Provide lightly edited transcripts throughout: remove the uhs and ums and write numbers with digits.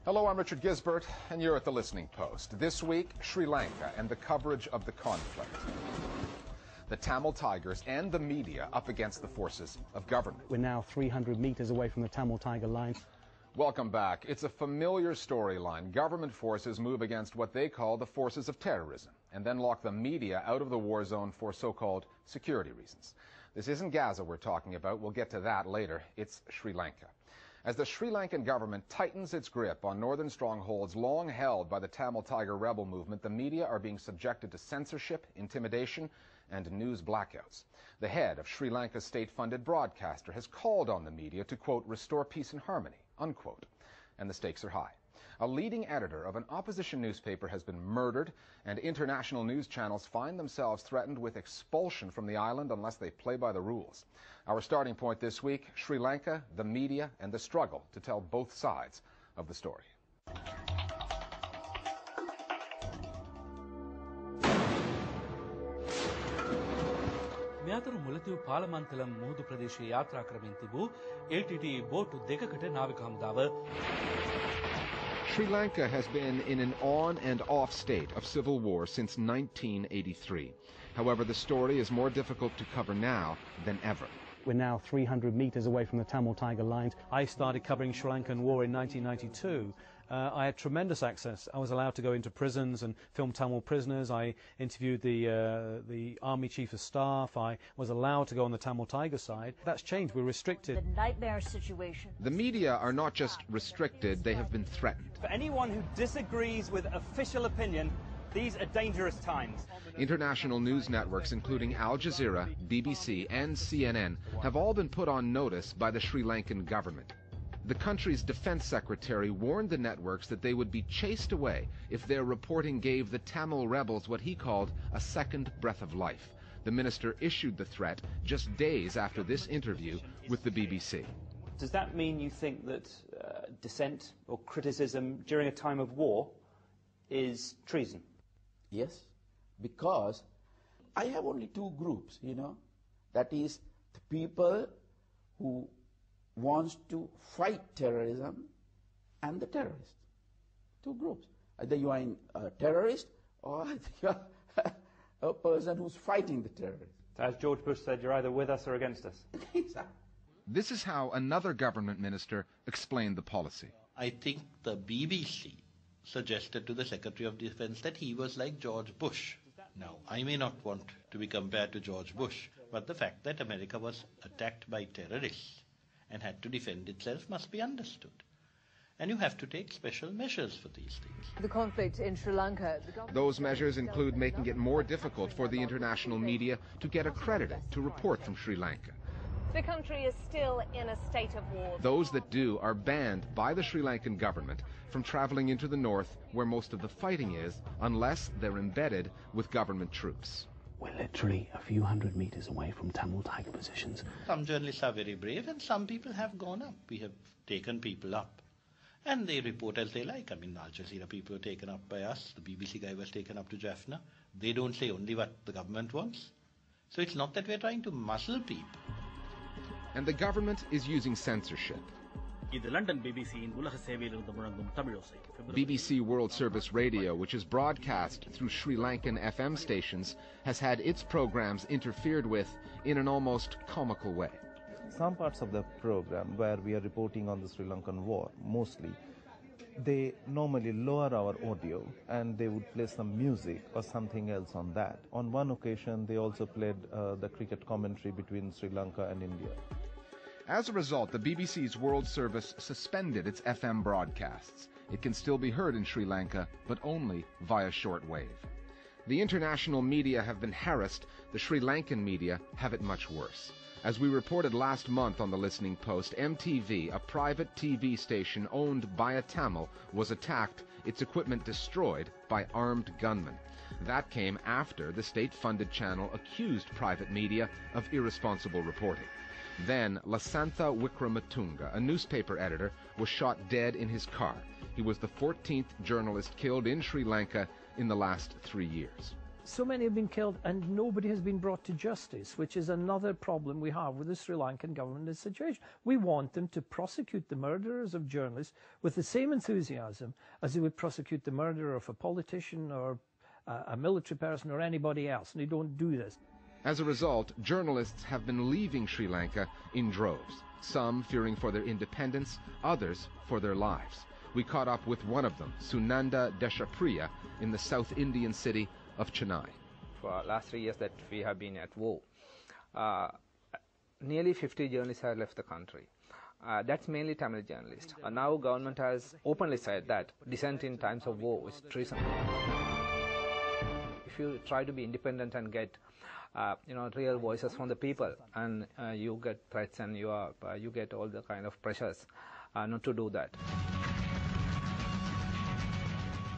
Hello, I'm Richard Gisbert, and you're at the Listening Post. This week, Sri Lanka and the coverage of the conflict. The Tamil Tigers and the media up against the forces of government. We're now 300 meters away from the Tamil Tiger line. Welcome back. It's a familiar storyline. Government forces move against what they call the forces of terrorism, and then lock the media out of the war zone for so-called security reasons. This isn't Gaza we're talking about. We'll get to that later. It's Sri Lanka. As the Sri Lankan government tightens its grip on northern strongholds long held by the Tamil Tiger rebel movement, the media are being subjected to censorship, intimidation, and news blackouts. The head of Sri Lanka's state-funded broadcaster has called on the media to, quote, restore peace and harmony, unquote. And the stakes are high. A leading editor of an opposition newspaper has been murdered, and international news channels find themselves threatened with expulsion from the island unless they play by the rules. Our starting point this week, Sri Lanka, the media, and the struggle to tell both sides of the story. මෙතර මුලතිව් පාලමන්තලම් මුහුදු ප්‍රදේශයේ යාත්‍රා කරමින් තිබූ LTT බෝටු දෙකකට නාවික හමුදාව Sri Lanka has been in an on and off state of civil war since 1983. However, the story is more difficult to cover now than ever. We're now 300 meters away from the Tamil Tiger lines. I started covering Sri Lankan war in 1992. I had tremendous access. I was allowed to go into prisons and film Tamil prisoners. I interviewed the Army Chief of Staff. I was allowed to go on the Tamil Tiger side. That's changed. We're restricted. The nightmare situation. The media are not just restricted, they have been threatened. For anyone who disagrees with official opinion, these are dangerous times. International news networks, including AlJazeera, BBC, and CNN, have all been put on notice by the Sri Lankan government. The country's defense secretary warned the networks that they would be chased away if their reporting gave the Tamil rebels what he called a second breath of life. The minister issued the threat just days after this interview with the BBC. Does that mean you think that dissent or criticism during a time of war is treason? Yes, because I have only two groups, that is the people who wants to fight terrorism and the terrorists. Two groups. Either you are a terrorist or you are a person who's fighting the terrorists. As George Bush said, you're either with us or against us. Exactly. This is how another government minister explained the policy. I think the BBC suggested to the Secretary of Defense that he was like George Bush. Now, I may not want to be compared to George Bush, but the fact that America was attacked by terrorists and had to defend itself must be understood. And you have to take special measures for these things. The conflict in Sri Lanka. Those measures include making it more difficult for the international media to get accredited to report from Sri Lanka. The country is still in a state of war. Those that do are banned by the Sri Lankan government from traveling into the north where most of the fighting is, unless they're embedded with government troops. We're literally a few hundred meters away from Tamil Tiger positions. Some journalists are very brave and some people have gone up. We have taken people up. And they report as they like. I mean, AlJazeera people were taken up by us. The BBC guy was taken up to Jaffna. They don't say only what the government wants. So it's not that we're trying to muscle people. And the government is using censorship. BBC World Service Radio, which is broadcast through Sri Lankan FM stations, has had its programs interfered with in an almost comical way. Some parts of the program where we are reporting on the Sri Lankan war, mostly, they normally lower our audio and they would play some music or something else on that. On one occasion, they also played the cricket commentary between Sri Lanka and India. As a result, the BBC's World Service suspended its FM broadcasts. It can still be heard in Sri Lanka, but only via shortwave. The international media have been harassed. The Sri Lankan media have it much worse. As we reported last month on the Listening Post, MTV, a private TV station owned by a Tamil, was attacked, its equipment destroyed by armed gunmen. That came after the state-funded channel accused private media of irresponsible reporting. Then, Lasantha Wickramatunga, a newspaper editor, was shot dead in his car. He was the 14th journalist killed in Sri Lanka in the last 3 years. So many have been killed and nobody has been brought to justice, which is another problem we have with the Sri Lankan government in this situation. We want them to prosecute the murderers of journalists with the same enthusiasm as they would prosecute the murderer of a politician or a military person or anybody else, and they don't do this. As a result, journalists have been leaving Sri Lanka in droves, some fearing for their independence, others for their lives. We caught up with one of them, Sunanda Deshapriya, in the South Indian city of Chennai. For the last 3 years that we have been at war, nearly 50 journalists have left the country. That's mainly Tamil journalists. Now government has openly said that dissent in times of war is treason. If you try to be independent and get real voices from the people, and you get threats and you get all the kind of pressures not to do that.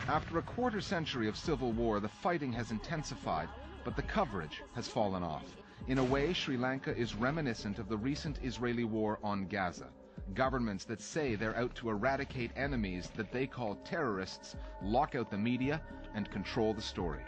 After a quarter century of civil war, the fighting has intensified, but the coverage has fallen off. In a way, Sri Lanka is reminiscent of the recent Israeli war on Gaza. Governments that say they're out to eradicate enemies that they call terrorists lock out the media and control the story.